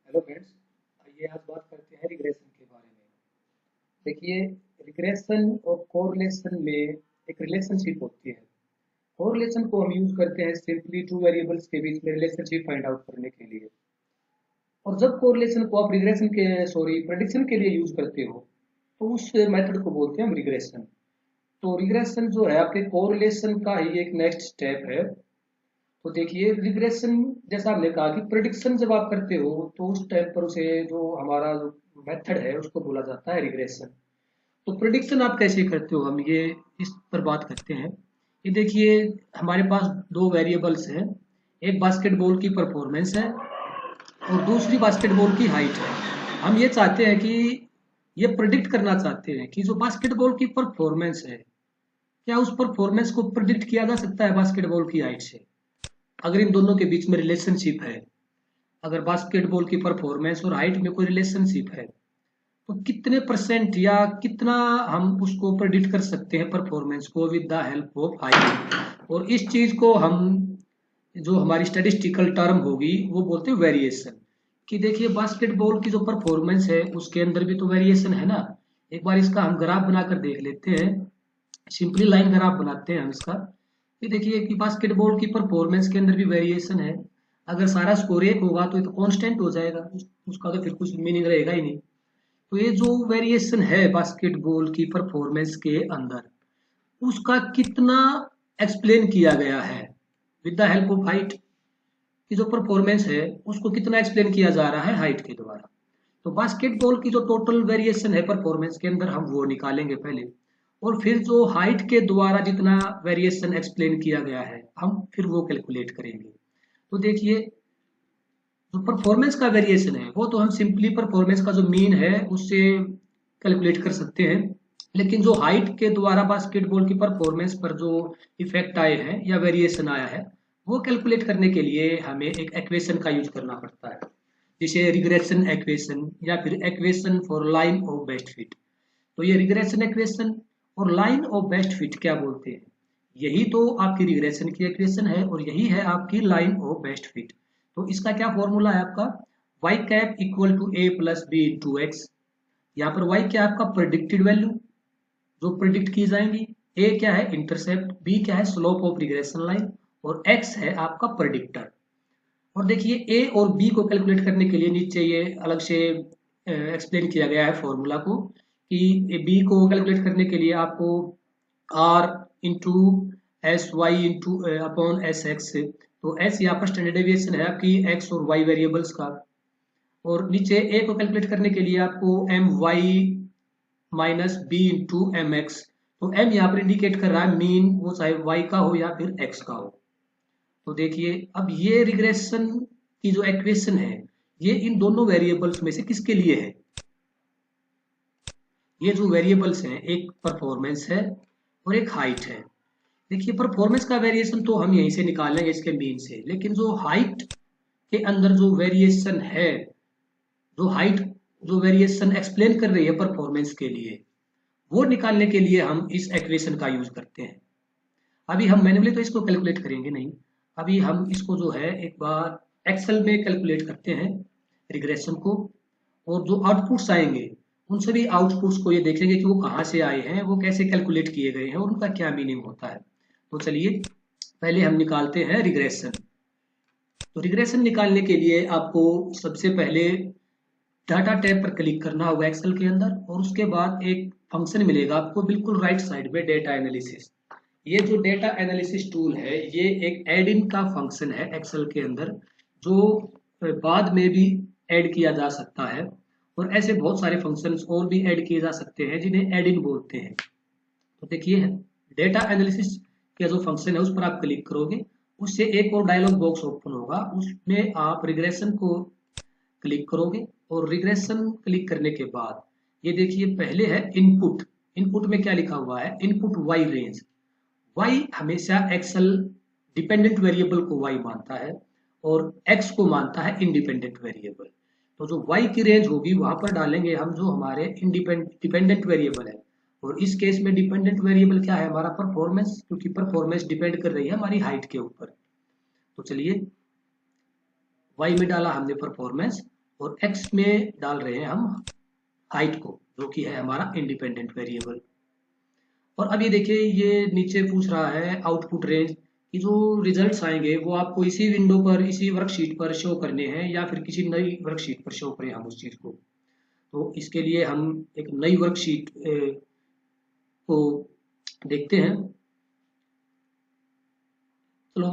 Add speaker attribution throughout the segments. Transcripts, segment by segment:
Speaker 1: Hello friends. आइए आज बात करते हैं रिग्रेशन के बारे में। देखिए, रिग्रेशन और कोरिलेशन में एक रिलेशनशिप होती है। कोरिलेशन को हम यूज करते हैं सिंपली टू वेरिएबल्स के बीच में रिलेशनशिप फाइंड आउट करने के लिए। और जब कोरिलेशन को आप रिग्रेशन के प्रेडिक्शन के लिए यूज करते हो तो उस मेथड को बोलते हैं हम रिग्रेशन। तो रिग्रेशन जो है आपके कोरिलेशन का ही एक नेक्स्ट स्टेप है। तो देखिए, रिग्रेशन जैसा हमने कहा कि प्रिडिक्शन जब आप करते हो तो उस टाइम पर उसे जो हमारा जो मेथड है उसको बोला जाता है रिग्रेशन। तो प्रिडिक्शन आप कैसे करते हो, हम ये इस पर बात करते हैं। ये देखिए, हमारे पास दो वेरिएबल्स हैं। एक बास्केटबॉल की परफॉर्मेंस है और दूसरी बास्केटबॉल की हाइट है। हम ये चाहते हैं कि ये प्रिडिक्ट करना चाहते हैं कि जो बास्केटबॉल की परफॉर्मेंस है, क्या उस परफॉर्मेंस को प्रिडिक्ट किया जा सकता है बास्केटबॉल की हाइट से, अगर इन दोनों के बीच में रिलेशनशिप है। अगर बास्केटबॉल की परफॉर्मेंस और हाइट में कोई रिलेशनशिप है तो कितने परसेंट या कितना हम उसको प्रेडिक्ट कर सकते हैं परफॉर्मेंस को with the help of height. और इस चीज को हम, जो हमारी स्टैटिस्टिकल टर्म होगी, वो बोलते हैं वेरिएशन। कि देखिए, बास्केटबॉल की जो परफॉर्मेंस है उसके अंदर भी तो वेरिएशन है ना। एक बार इसका हम ग्राफ बनाकर देख लेते हैं। सिंपली लाइन ग्राफ बनाते हैं हम इसका। ये देखिए कि बास्केटबॉल की परफॉर्मेंस के अंदर भी वेरिएशन है। अगर सारा स्कोर एक होगा तो ये तो कांस्टेंट हो जाएगा, उसका तो फिर कुछ मीनिंग रहेगा ही नहीं। तो ये जो वेरिएशन है बास्केटबॉल की परफॉर्मेंस के अंदर, उसका कितना एक्सप्लेन किया गया है with the help of height. की जो परफॉर्मेंस है उसको कितना एक्सप्लेन किया जा रहा है हाइट के द्वारा। तो बास्केटबॉल की जो टोटल वेरिएशन है परफॉर्मेंस के अंदर, हम वो निकालेंगे पहले। और फिर जो हाइट के द्वारा जितना वेरिएशन एक्सप्लेन किया गया है, हम फिर वो कैलकुलेट करेंगे। तो देखिए, जो परफॉर्मेंस का वेरिएशन है वो तो हम सिंपली परफॉर्मेंस का जो मीन है उससे कैलकुलेट कर सकते हैं। लेकिन जो हाइट के द्वारा बास्केटबॉल की परफॉर्मेंस पर जो इफेक्ट आए हैं या वेरिएशन आया है, वो कैलकुलेट करने के लिए हमें एक एक्वेशन का यूज करना पड़ता है, जिसे रिग्रेशन एक्वेशन या फिर equation for line of best fit. तो ये रिग्रेशन एक्वेशन और लाइन ऑफ बेस्ट फिट क्या बोलते हैं, यही तो आपकी रिग्रेशन की एक्वेशन है और यही है आपकी लाइन ऑफ बेस्ट फिट। तो इसका क्या फॉर्मूला है आपका, Y cap equal to A plus B into X. यहाँ पर वाई क्या है आपका प्रिडिक्टेड वैल्यू जो प्रिडिक्ट की जाएंगी, ए क्या है इंटरसेप्ट, बी क्या है स्लोप ऑफ रिग्रेशन लाइन, और एक्स है आपका प्रेडिक्टर। और देखिए, ए और बी को कैलकुलेट करने के लिए नीचे ये अलग से एक्सप्लेन किया गया है फॉर्मूला को, कि बी को कैलकुलेट करने के लिए आपको R into S Y into upon S X. तो एस यहाँ पर स्टैंडर्ड डेविएशन है आपकी एक्स और वाई वेरिएबल्स का। और नीचे ए को कैलकुलेट करने के लिए आपको M Y minus B into M X. तो एम यहाँ पर इंडिकेट कर रहा है मीन, वो चाहे वाई का हो या फिर एक्स का हो। तो देखिए, अब ये रिग्रेशन की जो एक्वेशन है, ये इन दोनों वेरिएबल्स में से किसके लिए है। ये जो वेरिएबल्स हैं, एक परफॉर्मेंस है और एक हाइट है। देखिए, परफॉर्मेंस का वेरिएशन तो हम यहीं से निकालेंगे इसके मीन से, लेकिन जो हाइट के अंदर जो वेरिएशन है, जो हाइट जो वेरिएशन एक्सप्लेन कर रही है परफॉर्मेंस के लिए, वो निकालने के लिए हम इस एक्वेशन का यूज करते हैं। अभी हम मैन्युअली तो इसको कैलकुलेट करेंगे नहीं, अभी हम इसको जो है एक बार एक्सेल में कैलकुलेट करते हैं रिग्रेशन को। और जो आउटपुट्स आएंगे उन सभी आउटपुट्स को ये देखेंगे कि वो कहाँ से आए हैं, वो कैसे कैलकुलेट किए गए हैं और उनका क्या मीनिंग होता है। तो चलिए पहले हम निकालते हैं रिग्रेशन। तो रिग्रेशन निकालने के लिए आपको सबसे पहले डाटा टैब पर क्लिक करना होगा एक्सेल के अंदर, और उसके बाद एक फंक्शन मिलेगा आपको बिल्कुल राइट साइड में, डेटा एनालिसिस। ये जो डेटा एनालिसिस टूल है, ये एक एड इन का फंक्शन है एक्सेल के अंदर, जो बाद में भी ऐड किया जा सकता है। और ऐसे बहुत सारे फंक्शंस और भी ऐड किए जा सकते हैं जिन्हें एड इन बोलते हैं। तो देखिए, डेटा एनालिसिस का जो फंक्शन है उस पर आप क्लिक करोगे, उससे एक और डायलॉग बॉक्स ओपन होगा, उसमें आप रिग्रेशन को क्लिक करोगे। और रिग्रेशन क्लिक करने के बाद ये देखिए, पहले है इनपुट। इनपुट में क्या लिखा हुआ है, इनपुट वाई रेंज। वाई हमेशा एक्सेल डिपेंडेंट वेरिएबल को वाई मानता है और एक्स को मानता है इंडिपेंडेंट वेरिएबल। तो जो वाई की रेंज होगी वहां पर डालेंगे हम जो हमारे डिपेंडेंट वेरिएबल है। और इस केस में डिपेंडेंट वेरिएबल क्या है, हमारा परफॉर्मेंस, क्योंकि परफॉर्मेंस डिपेंड कर रही है हमारी हाइट के ऊपर। तो चलिए, वाई में डाला हमने परफॉर्मेंस, और x में डाल रहे हैं हम हाइट को, जो कि है हमारा इंडिपेंडेंट वेरिएबल। और अब ये देखिए, ये नीचे पूछ रहा है आउटपुट रेंज कि जो रिजल्ट्स आएंगे वो आपको इसी विंडो पर, इसी वर्कशीट पर शो करने हैं या फिर किसी नई वर्कशीट पर शो करें हम उस चीज़ को। तो इसके लिए हम एक नई वर्कशीट को देखते हैं। चलो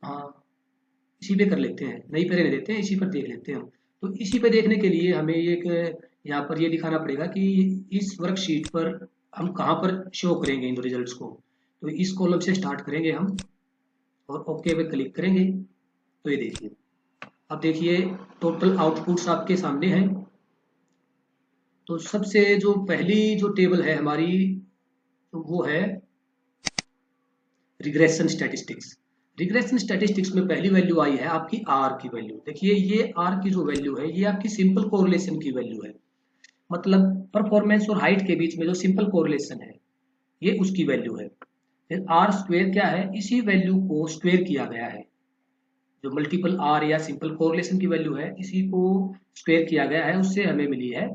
Speaker 1: हाँ, इसी पे कर लेते हैं, नई पे रहने देते हैं, इसी पर देख लेते हैं हम। तो इसी पे देखने के लिए हमें एक यहाँ पर ये दिखाना पड़ेगा कि इस वर्कशीट पर हम कहाँ पर शो करेंगे इन रिजल्ट्स को। तो इस कॉलम से स्टार्ट करेंगे हम और ओके पे क्लिक करेंगे। तो ये देखिए, अब देखिए टोटल आउटपुट्स आपके सामने हैं। तो सबसे जो पहली जो टेबल है हमारी, तो वो है रिग्रेशन स्टैटिस्टिक्स। रिग्रेशन स्टैटिस्टिक्स में पहली वैल्यू आई है आपकी आर की वैल्यू। देखिए ये आर की जो वैल्यू है ये आपकी सिंपल कोरिलेशन की वैल्यू है, मतलब परफॉर्मेंस और हाइट के बीच में जो सिंपल कोरिलेशन है ये उसकी वैल्यू है। फिर आर स्क्वेयर क्या है, इसी वैल्यू को स्क्वेयर किया गया है। जो मल्टीपल आर या सिंपल कोरिलेशन की वैल्यू है इसी को स्क्वेयर किया गया है, उससे हमें मिली है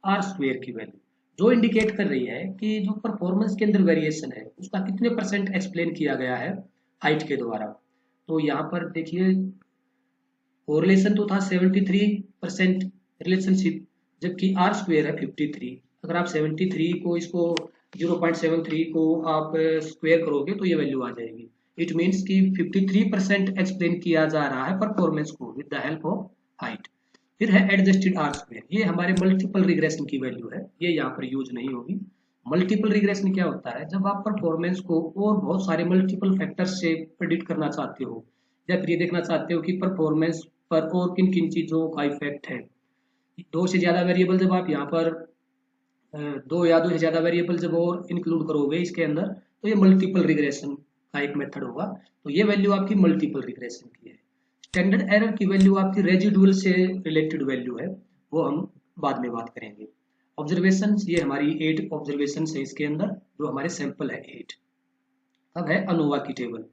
Speaker 1: आर स्क्वेयर की वैल्यू, जो इंडिकेट कर रही है कि जो परफॉर्मेंस के अंदर वेरिएशन है उसका कितने परसेंट एक्सप्लेन किया गया है हाइट के द्वारा। तो यहाँ पर देखिए कोरिलेशन तो था 73% रिलेशनशिप, जबकि आर स्क्वेयर है 53। अगर आप 73 को इसको 0.73 को आप स्क्वेयर करोगे तो ये वैल्यू आ जाएगी। इट मीन्स कि 53% एक्सप्लेन किया जा रहा है परफॉर्मेंस को with the help of height. फिर है एडजस्टेड आर स्क्वेयर, ये हमारे मल्टीपल रिग्रेशन की वैल्यू है, ये यहाँ पर यूज नहीं होगी। मल्टीपल रिग्रेशन क्या होता है, जब आप परफॉर्मेंस को और बहुत सारे मल्टीपल फैक्टर्स से प्रेडिक्ट करना चाहते हो या फिर ये देखना चाहते हो कि परफॉर्मेंस पर और किन किन चीज़ों का इफेक्ट है। दो से ज़्यादा वेरिएबल जब आप यहाँ पर दो से ज़्यादा वेरिएबल जब और इंक्लूड करोगे इसके अंदर, तो ये मल्टीपल रिग्रेशन का एक मेथड होगा। तो ये वैल्यू आपकी मल्टीपल रिग्रेशन की है। स्टैंडर्ड एरर की वैल्यू आपकी रेजिडुअल से रिलेटेड वैल्यू है, वो हम बाद में बात करेंगे। ऑब्जर्वेशन, ये हमारी 8 ऑब्जर्वेशन है इसके अंदर, जो हमारे सैंपल है 8। अब है अनोवा की टेबल।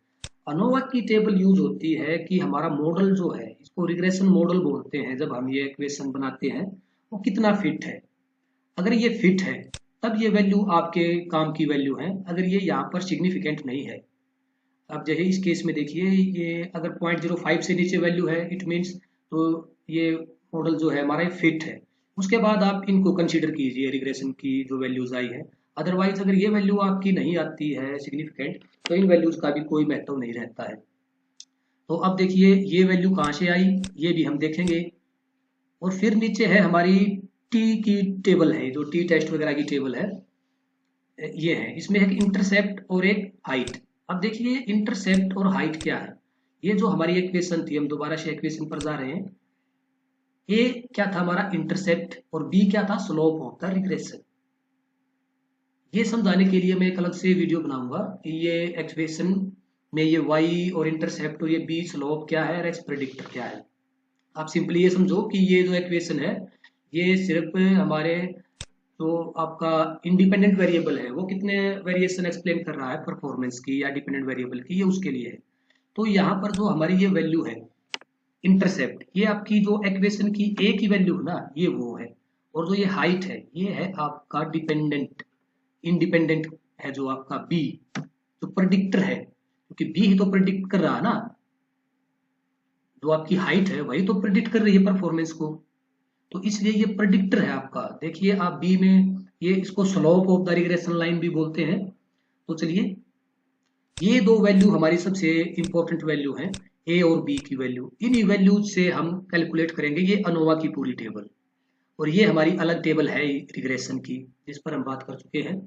Speaker 1: अनोवा की टेबल यूज होती है कि हमारा मॉडल जो है, इसको रिग्रेशन मॉडल बोलते हैं, जब हम ये इक्वेशन बनाते हैं वो कितना फिट है। अगर ये फिट है तब ये वैल्यू आपके काम की वैल्यू है, अगर ये यहाँ पर सिग्निफिकेंट नहीं है। अब जैसे इस केस में देखिए, ये अगर 0.05 से नीचे वैल्यू है इट मीन्स तो ये मॉडल जो है हमारा फिट है। उसके बाद आप इनको कंसीडर कीजिए रिग्रेशन की जो वैल्यूज आई है। अदरवाइज अगर ये वैल्यू आपकी नहीं आती है सिग्निफिकेंट, तो इन वैल्यूज का भी कोई महत्व नहीं रहता है। तो अब देखिए ये वैल्यू कहाँ से आई, ये भी हम देखेंगे। और फिर नीचे है हमारी टी की टेबल है, जो टी टेस्ट वगैरह की टेबल है ये है। इसमें एक इंटरसेप्ट और एक हाइट। अब देखिए इंटरसेप्ट और हाइट क्या है। ये जो हमारी इक्वेशन थी, हम दोबारा से इक्वेशन पर जा रहे हैं। ए क्या था हमारा इंटरसेप्ट और बी क्या था स्लोप ऑफ द रिग्रेशन। ये समझाने के लिए मैं एक अलग से वीडियो बनाऊंगा कि ये इक्वेशन में ये y और इंटरसेप्ट और ये b स्लोप क्या है और x प्रेडिक्टर क्या है। आप सिंपली ये समझो कि ये जो इक्वेशन है ये सिर्फ हमारे जो आपका इंडिपेंडेंट वेरिएबल है वो कितने वेरिएशन एक्सप्लेन कर रहा है परफॉर्मेंस की या डिपेंडेंट वेरिएबल की, ये उसके लिए है। तो यहाँ पर जो हमारी ये वैल्यू है इंटरसेप्ट, ये आपकी जो इक्वेशन की ए की वैल्यू है ना, ये वो है। और जो ये हाइट है ये है आपका डिपेंडेंट, इंडिपेंडेंट है जो आपका बी, जो प्रेडिक्टर है, क्योंकि बी ही तो प्रेडिक्ट कर रहा है ना। जो आपकी हाइट है वही तो प्रेडिक्ट कर रही है परफॉर्मेंस को, तो इसलिए ये प्रेडिक्टर है आपका। देखिए आप बी में ये इसको slope of the regression line भी बोलते हैं। तो चलिए ये दो वैल्यू हमारी सबसे इंपॉर्टेंट वैल्यू है, ए और बी की वैल्यू। इन वैल्यूज से हम कैलकुलेट करेंगे ये अनोवा की पूरी टेबल। और ये हमारी अलग टेबल है रिग्रेशन की, जिस पर हम बात कर चुके हैं।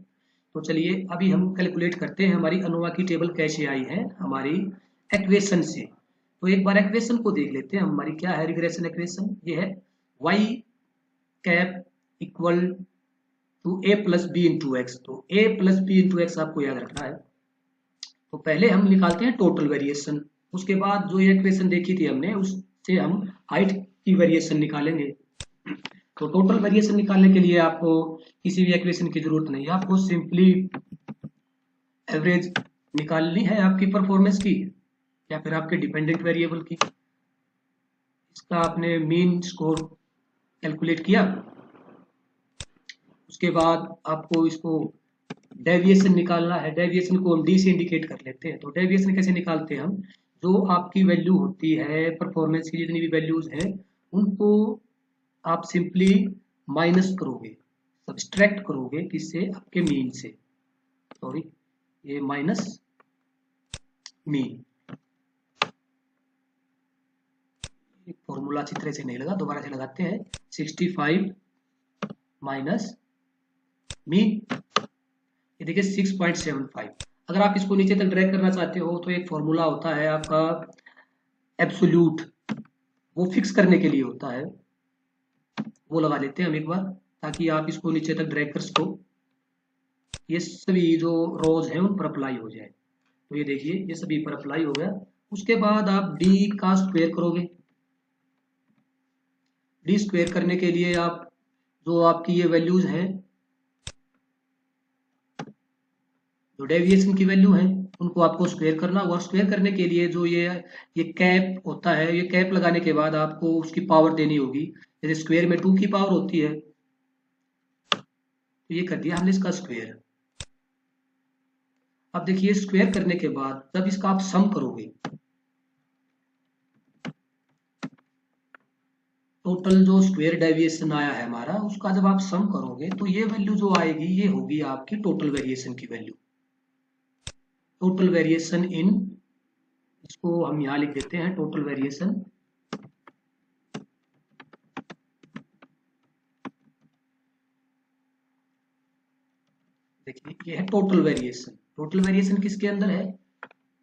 Speaker 1: तो चलिए अभी हम कैलकुलेट करते हैं हमारी अनोवा की टेबल कैसे आई है हमारी इक्वेशन से। तो एक बार इक्वेशन को देख लेते हैं हमारी क्या है रिग्रेशन इक्वेशन। ये है y cap equal to a plus B into X. तो a plus B into X आपको याद रखना है। तो पहले हम निकालते हैं टोटल वेरिएशन, उसके बाद जो ये इक्वेशन देखी थी हमने उससे हम हाइट की वेरिएशन निकालेंगे। तो टोटल वेरिएशन निकालने के लिए आपको किसी भी इक्वेशन की जरूरत नहीं है, आपको सिंपली एवरेज निकालनी है आपकी परफॉर्मेंस की या फिर आपके डिपेंडेंट वेरिएबल की। इसका आपने मीन स्कोर कैलकुलेट किया, उसके बाद आपको इसको डेविएशन निकालना है। डेविएशन को हम डी से इंडिकेट कर लेते हैं। तो डेविएशन कैसे निकालते हैं हम, जो आपकी वैल्यू होती है परफॉर्मेंस की, जितनी भी वैल्यूज हैं उनको आप सिंपली माइनस करोगे, सब्सट्रैक्ट करोगे, किससे, आपके मीन से, सॉरी ये माइनस मीन। फॉर्मूला अच्छी तरह से नहीं लगा, दोबारा से लगाते हैं। 65 माइनस मीन, ये देखिए 6.75। अगर आप इसको नीचे तक ड्रैग करना चाहते हो तो एक फॉर्मूला होता है आपका एब्सोल्यूट, वो फिक्स करने के लिए होता है, वो लगा लेते हैं हम एक बार, ताकि आप इसको नीचे तक ड्रैग कर सको, ये सभी जो रोज हैं उन पर अप्लाई हो जाए। तो ये देखिए ये सभी पर अप्लाई हो गया। उसके बाद आप डी का स्क्वायर करोगे। डी स्क्वायर करने के लिए आप जो आपकी ये वैल्यूज हैं, जो डेविएशन की वैल्यू है, उनको आपको स्क्वायर करना होगा। स्क्वायर करने के लिए जो ये कैप होता है, ये कैप लगाने के बाद आपको उसकी पावर देनी होगी। जैसे स्क्वायर में 2 की पावर होती है, तो ये कर दिया हमने इसका स्क्वायर। अब देखिए स्क्वायर करने के बाद जब इसका आप सम करोगे, टोटल जो स्क्वायर डेविएशन आया है हमारा, उसका जब आप सम करोगे तो ये वैल्यू जो आएगी ये होगी आपकी टोटल वेरिएशन की वैल्यू। टोटल वेरिएशन इन, इसको हम यहां लिख देते हैं टोटल वेरिएशन। देखिए ये है टोटल वेरिएशन। टोटल वेरिएशन किसके अंदर है,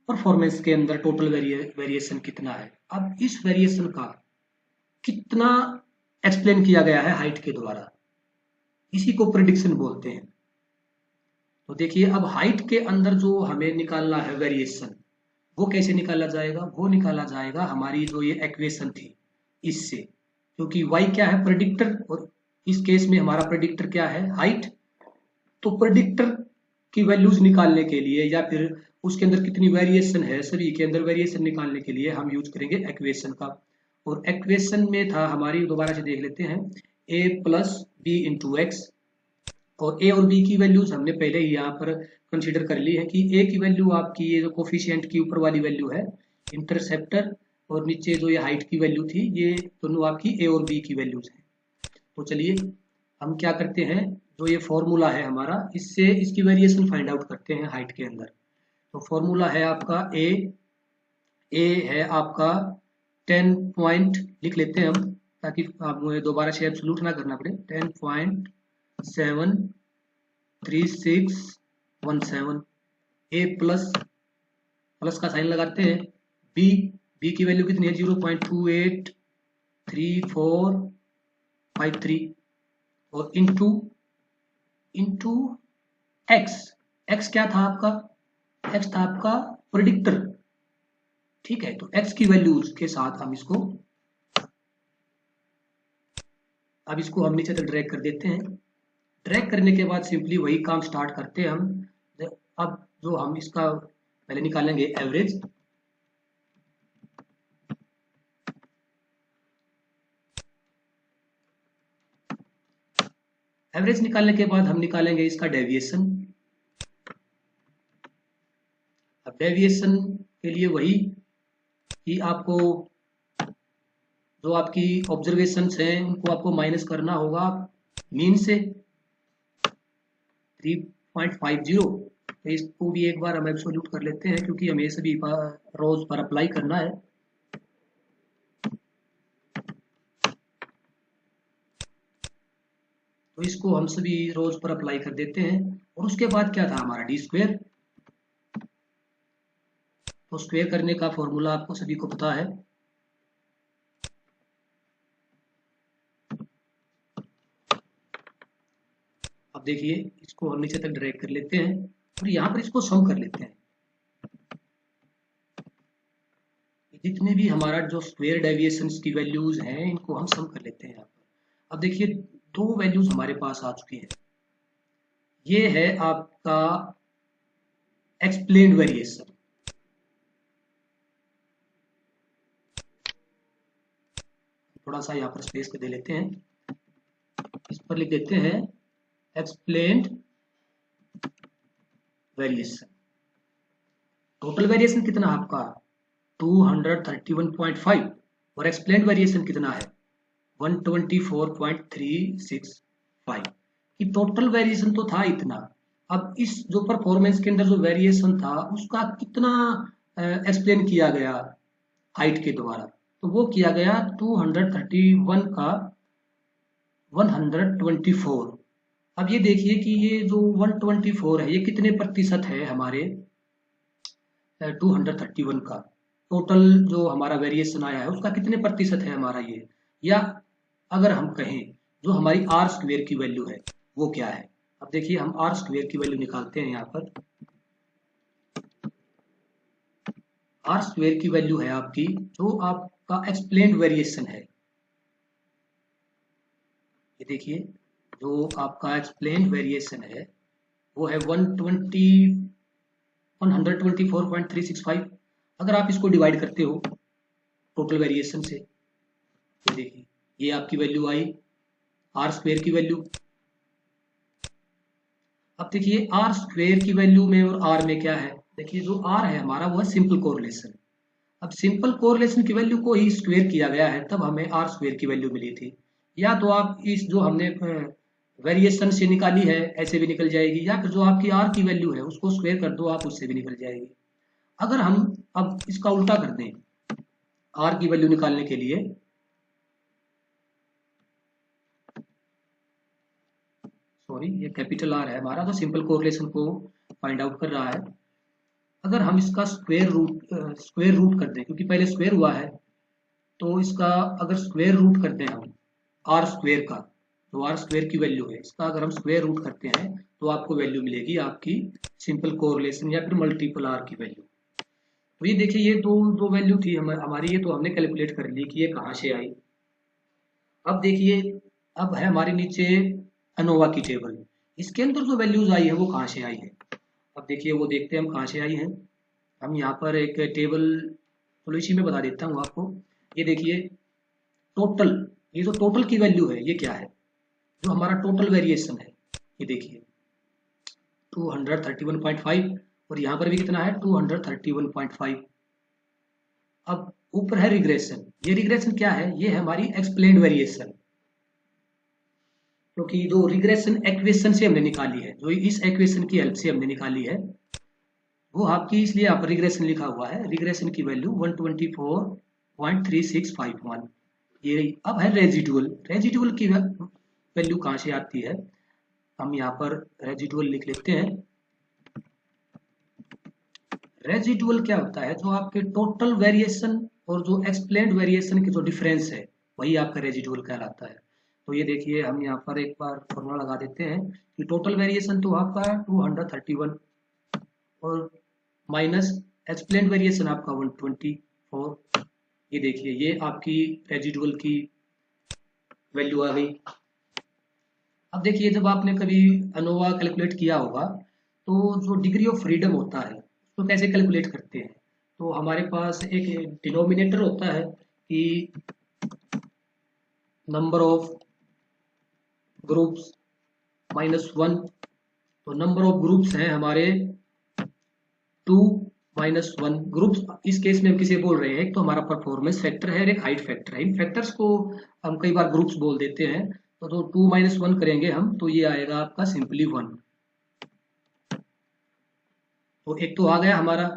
Speaker 1: परफॉर्मेंस के अंदर टोटल वेरिएशन कितना है। अब इस वेरिएशन का कितना एक्सप्लेन किया गया है हाइट के द्वारा, इसी को प्रिडिक्शन बोलते हैं। तो देखिए अब हाइट के अंदर जो हमें निकालना है वेरिएशन, वो कैसे निकाला जाएगा, वो निकाला जाएगा हमारी जो ये इक्वेशन थी इससे, क्योंकि y क्या है, प्रेडिक्टर, और इस केस में हमारा प्रेडिक्टर क्या है, हाइट। तो प्रेडिक्टर की वैल्यूज निकालने के लिए या फिर उसके अंदर कितनी वेरिएशन है, सभी के अंदर वेरिएशन निकालने के लिए हम यूज करेंगे इक्वेशन का। और इक्वेशन में था हमारी, दोबारा से देख लेते हैं, a plus B into X. और ए और बी की वैल्यूज हमने पहले ही यहाँ पर कंसीडर कर ली है कि ए की वैल्यू आपकी ये जो कोफिशिएंट की ऊपर वाली वैल्यू है इंटरसेप्टर, और नीचे जो ये हाइट की वैल्यू थी, ये दोनों आपकी ए और बी की वैल्यूज हैं। तो चलिए हम क्या करते हैं, जो ये फॉर्मूला है हमारा, इससे इसकी वेरिएशन फाइंड आउट करते हैं हाइट के अंदर। तो फॉर्मूला है आपका ए है आपका 10 पॉइंट, लिख लेते हैं हम ताकि आप मुझे दोबारा से एब्सोल्यूट ना करना पड़े। 10.73617। ए प्लस, प्लस का साइन लगाते हैं। बी, बी की वैल्यू कितनी है, 0.283453। और इंटू इंटू एक्स, एक्स क्या था आपका, एक्स था आपका प्रेडिक्टर, ठीक है। तो एक्स की वैल्यूज के साथ हम इसको, अब इसको हम नीचे तक ड्रैग कर देते हैं। ड्रैग करने के बाद सिंपली वही काम स्टार्ट करते हैं हम। अब जो हम इसका पहले निकालेंगे एवरेज, एवरेज निकालने के बाद हम निकालेंगे इसका डेविएशन। अब डेविएशन के लिए वही कि आपको जो आपकी ऑब्जर्वेशंस हैं उनको आपको माइनस करना होगा मीन से 3.50। तो इसको भी एक बार हम एब्सोल्यूट कर लेते हैं, क्योंकि हमें सभी रोज पर अप्लाई करना है। तो इसको हम सभी रोज पर अप्लाई कर देते हैं। और उसके बाद क्या था हमारा, डी स्क्वायर। तो स्क्वायर करने का फॉर्मूला आपको सभी को पता है। अब देखिए इसको हम नीचे तक ड्रैग कर लेते हैं और यहाँ पर इसको सम कर लेते हैं। जितने भी हमारा जो स्क्वायर डेविएशंस की वैल्यूज हैं इनको हम सम कर लेते हैं यहाँ पर। अब देखिए दो वैल्यूज हमारे पास आ चुकी हैं। ये है आपका एक्सप्लेन्ड वेरिएशन, थोड़ा सा यहाँ पर स्पेस पे दे लेते हैं, इस पर लिख देते हैं एक्सप्लेन्ड वेरिएशन। टोटल वेरिएशन कितना आपका 231.5 और एक्सप्लेन्ड वेरिएशन कितना है 124.365 कि टोटल वेरिएशन तो था इतना। अब इस जो परफॉर्मेंस के अंदर जो वेरिएशन था उसका कितना एक्सप्लेन किया गया हाइट के द्वारा, तो वो किया गया 231 का 124। अब ये देखिए कि ये जो 124 है ये कितने प्रतिशत है हमारे 231 का, टोटल जो हमारा वेरिएशन आया है उसका कितने प्रतिशत है हमारा ये, या अगर हम कहें जो हमारी आर स्क्वेयर की वैल्यू है वो क्या है। अब देखिए हम आर स्क्वेयर की वैल्यू निकालते हैं, यहाँ पर आर स्क्वेयर की वैल्यू है आपकी जो आपका एक्सप्लेन्ड वेरिएशन है, ये देखिए जो आपका एक्सप्लेन्ड वेरिएशन है वो है 124.365। अगर आप इसको डिवाइड करते हो टोटल वेरिएशन से, ये देखिए ये आपकी वैल्यू आई आर स्क्वेयर की वैल्यू। अब देखिए आर स्क्वेयर की वैल्यू में और आर में क्या है, देखिए जो आर है हमारा वो है सिंपल कोरिलेशन। अब सिंपल कोरिलेशन की वैल्यू को ही स्क्वेयर किया गया है तब हमें आर स्क्वेयर की वैल्यू मिली थी। या तो आप इस जो हमने वेरिएशन से निकाली है ऐसे भी निकल जाएगी, या फिर जो आपकी आर की वैल्यू है उसको स्क्वेयर कर दो आप, उससे भी निकल जाएगी। अगर हम अब इसका उल्टा कर दें आर की वैल्यू निकालने के लिए, सॉरी ये कैपिटल आर है हमारा जो सिंपल कोरिलेशन को फाइंड आउट कर रहा है, अगर हम इसका स्क्वेयर रूट कर दें क्योंकि पहले स्क्वेयर हुआ है, तो इसका अगर स्क्वेयर रूट कर दें हम आर स्क्वेयर का, तो आर स्क्वेयर की वैल्यू है इसका अगर हम स्क्वेयर रूट करते हैं तो आपको वैल्यू मिलेगी आपकी सिंपल कोरिलेशन या फिर मल्टीपल आर की वैल्यू। तो ये देखिए ये दो वैल्यू थी हमारी, ये तो हमने कैलकुलेट कर ली कि ये कहाँ से आई। अब देखिए अब है हमारे नीचे अनोवा की टेबल, इसके अंदर जो वैल्यूज आई है वो कहाँ से आई है। अब देखिए वो देखते हैं हम कहाँ से आई हैं। हम यहाँ पर एक टेबल, चलो इसी में बता देता हूँ आपको। ये देखिए टोटल, ये जो टोटल की वैल्यू है ये क्या है, जो हमारा टोटल वेरिएशन है ये देखिए 231.5 और यहाँ पर भी कितना है 231.5। अब ऊपर है रिग्रेशन, ये रिग्रेशन क्या है, ये है हमारी एक्सप्लेन्ड वेरिएशन, क्योंकि जो रिग्रेशन एक्वेशन से हमने निकाली है, जो इस एक्वेशन की हेल्प से हमने निकाली है वो आपकी, इसलिए यहाँ पर रिग्रेशन लिखा हुआ है। रिग्रेशन की वैल्यू 124.3651 ये। अब है रेजिडुअल, रेजिडुअल की वैल्यू कहाँ से आती है, हम यहाँ पर रेजिडुअल लिख लेते हैं। रेजिडुअल क्या होता है, जो आपके टोटल वेरिएशन और जो एक्सप्लेन्ड वेरिएशन के जो डिफरेंस है वही आपका रेजिडुअल कहलाता है। तो ये देखिए हम यहाँ पर एक बार फॉर्मूला लगा देते हैं कि टोटल वेरिएशन तो आपका 231 और माइनस एक्सप्लेन्ड वेरिएशन आपका 124। ये देखिए ये आपकी रेजिडुअल की वैल्यू आ गई। अब देखिए जब आपने कभी अनोवा कैलकुलेट किया होगा तो जो डिग्री ऑफ फ्रीडम होता है तो कैसे कैलकुलेट करते हैं, तो हमारे पास एक डिनोमिनेटर होता है कि नंबर ऑफ ग्रुप्स -1, तो नंबर ऑफ ग्रुप्स हैं हमारे 2 -1 ग्रुप्स। इस केस में हम किसे बोल रहे हैं, एक तो हमारा परफॉर्मेंस फैक्टर है और एक हाइट फैक्टर है। इन फैक्टर्स को हम कई बार ग्रुप्स बोल देते हैं, तो 2 - 1 करेंगे हम तो ये आएगा आपका सिंपली 1। तो एक तो आ गया हमारा,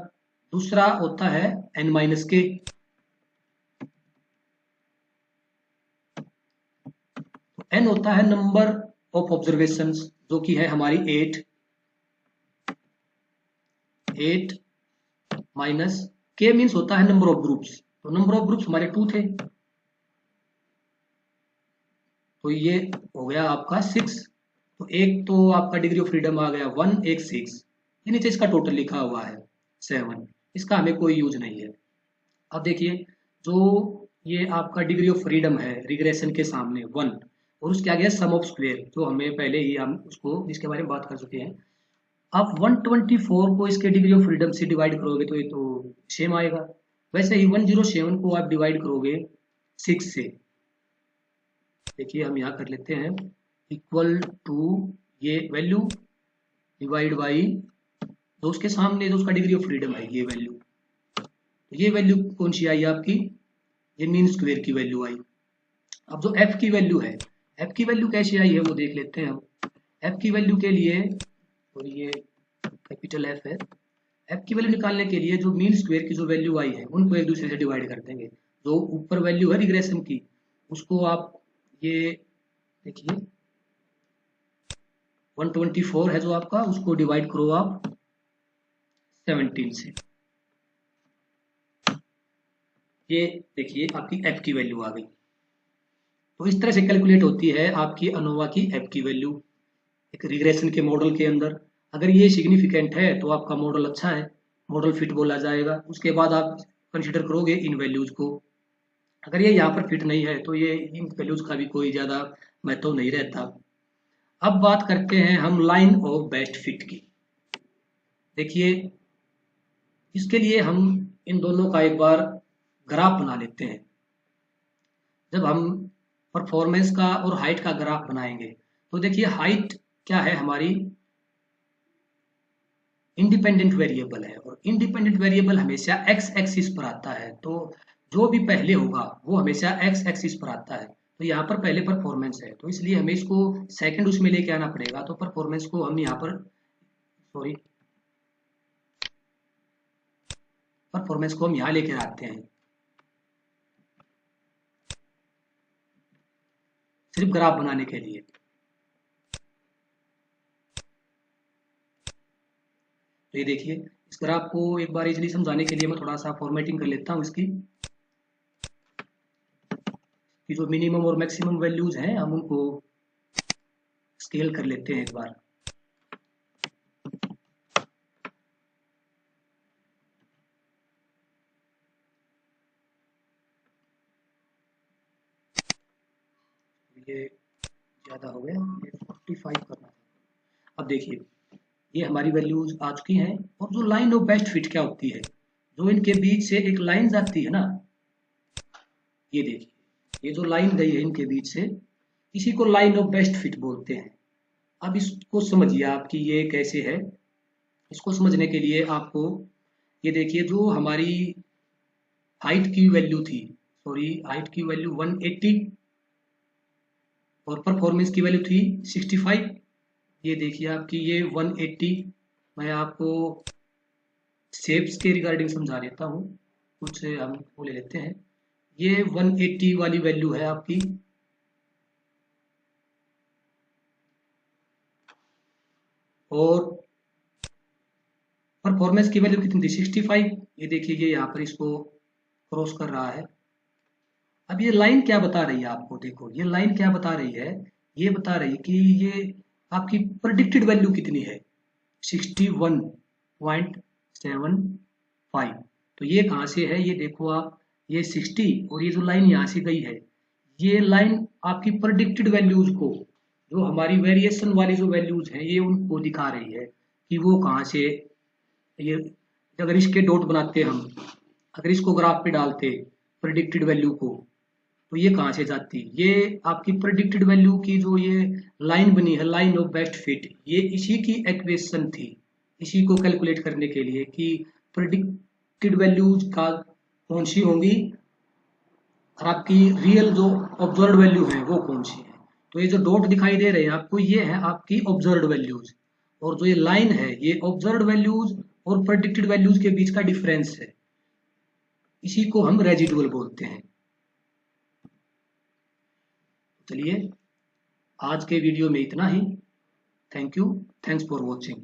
Speaker 1: दूसरा होता है n-k, तो n होता है नंबर ऑफ ऑब्जर्वेशंस जो कि है हमारी 8 माइनस k मीन्स होता है नंबर ऑफ ग्रुप्स, तो नंबर ऑफ ग्रुप्स हमारे 2 थे तो ये हो गया आपका 6। तो एक तो आपका डिग्री ऑफ फ्रीडम आ गया 1, एक 6, ये नीचे इसका टोटल लिखा हुआ है 7, इसका हमें कोई यूज नहीं है। अब देखिए जो ये आपका डिग्री ऑफ फ्रीडम है रिग्रेशन के सामने 1 और उसके आगे सम ऑफ स्क्वायर, जो हमें पहले ही हम उसको इसके बारे में बात कर चुके हैं। आप 124 को इसके डिग्री ऑफ फ्रीडम से डिवाइड करोगे तो ये तो सेम आएगा। वैसे ही 107 को आप डिवाइड करोगे 6 से देखिए हम यहाँ कर लेते हैं इक्वल टू ये वैल्यू डिवाइड बाई तो उसके सामने जो उसका डिग्री ऑफ फ्रीडम है ये वैल्यू, तो ये वैल्यू कौन सी आई आपकी, ये मीन स्क्वायर की वैल्यू आई। अब जो एफ की वैल्यू है, एफ की वैल्यू कैसे आई है वो देख लेते हैं हम। एफ की वैल्यू के लिए, और ये कैपिटल एफ है, एफ की वैल्यू निकालने के लिए जो मीन स्क्वायर की जो वैल्यू आई है उनको एक दूसरे से डिवाइड कर देंगे। जो ऊपर वैल्यू है रिग्रेशन की उसको आप ये देखिए 124 है जो आपका, उसको डिवाइड करो आप 17 से, ये देखिए आपकी एफ की वैल्यू आ गई। तो इस तरह से कैलकुलेट होती है आपकी अनोवा की एफ की वैल्यू एक रिग्रेशन के मॉडल के अंदर। अगर ये सिग्निफिकेंट है तो आपका मॉडल अच्छा है, मॉडल फिट बोला जाएगा। उसके बाद आप कंसीडर करोगे इन वैल्यूज को। अगर ये यहाँ पर फिट नहीं है तो ये इन वैल्यूज का भी कोई ज्यादा महत्व नहीं रहता। अब बात करते हैं हम लाइन ऑफ बेस्ट फिट की। देखिए इसके लिए हम इन दोनों का एक बार ग्राफ बना लेते हैं। जब हम परफॉर्मेंस का और हाइट का ग्राफ बनाएंगे तो देखिए हाइट क्या है हमारी, इंडिपेंडेंट वेरिएबल है, और इंडिपेंडेंट वेरिएबल हमेशा एक्स एक्सिस पर आता है। तो जो भी पहले होगा वो हमेशा एक्स एक्सिस पर आता है। तो यहाँ पर पहले परफॉर्मेंस है तो इसलिए हमें इसको सेकंड उसमें लेके आना पड़ेगा। तो परफॉर्मेंस को हम यहाँ पर परफॉर्मेंस को हम यहाँ लेके आते हैं सिर्फ ग्राफ बनाने के लिए। तो ये देखिए इस ग्राफ को एक बार इजीली समझाने के लिए मैं थोड़ा सा फॉर्मेटिंग कर लेता हूँ इसकी, कि जो मिनिमम और मैक्सिमम वैल्यूज हैं हम उनको स्केल कर लेते हैं एक बार। ये ज्यादा हो गया, ये 45 करना था। अब देखिए ये हमारी वैल्यूज आ चुकी हैं, और जो लाइन ऑफ बेस्ट फिट क्या होती है, जो इनके बीच से एक लाइन जाती है ना, ये देखिए ये जो लाइन गई है इनके बीच से, इसी को लाइन ऑफ बेस्ट फिट बोलते हैं। अब इसको समझिए आपकी ये कैसे है। इसको समझने के लिए आपको ये देखिए जो हमारी हाइट की वैल्यू थी, हाइट की वैल्यू 180 और परफॉर्मेंस की वैल्यू थी 65। ये देखिए आपकी ये 180, मैं आपको शेप्स के रिगार्डिंग समझा देता हूँ, कुछ हम वो ले लेते हैं। ये 180 वाली वैल्यू है आपकी, और परफॉर्मेंस की वैल्यू कितनी थी 65। ये देखिए ये यहाँ पर इसको क्रॉस कर रहा है। अब ये लाइन क्या बता रही है आपको, देखो ये लाइन क्या बता रही है, ये बता रही है कि ये आपकी प्रेडिक्टेड वैल्यू कितनी है 61.75। तो ये कहाँ से है, ये देखो आप, ये 60 और ये जो लाइन यहाँ से गई है, ये लाइन आपकी प्रेडिक्टेड वैल्यूज को, जो हमारी वेरिएशन वाली जो वैल्यूज हैं ये उनको दिखा रही है कि वो कहाँ से, ये अगर इसके डॉट बनाते हम, अगर इसको ग्राफ पे डालते प्रेडिक्टेड वैल्यू को, तो ये कहाँ से जाती, ये आपकी प्रेडिक्टेड वैल्यू की जो ये लाइन बनी है लाइन ऑफ बेस्ट फिट, ये इसी की इक्वेशन थी, इसी को कैलकुलेट करने के लिए कि प्रेडिक्टेड वैल्यूज का कौन सी होंगी और आपकी रियल जो ऑब्जर्व वैल्यू है वो कौन सी है। तो ये जो डॉट दिखाई दे रहे हैं आपको, ये है आपकी ऑब्जर्व वैल्यूज, और जो ये लाइन है ये ऑब्जर्व वैल्यूज और प्रेडिक्टेड वैल्यूज के बीच का डिफरेंस है, इसी को हम रेजिडुअल बोलते हैं। चलिए आज के वीडियो में इतना ही। Thank you, thanks for watching.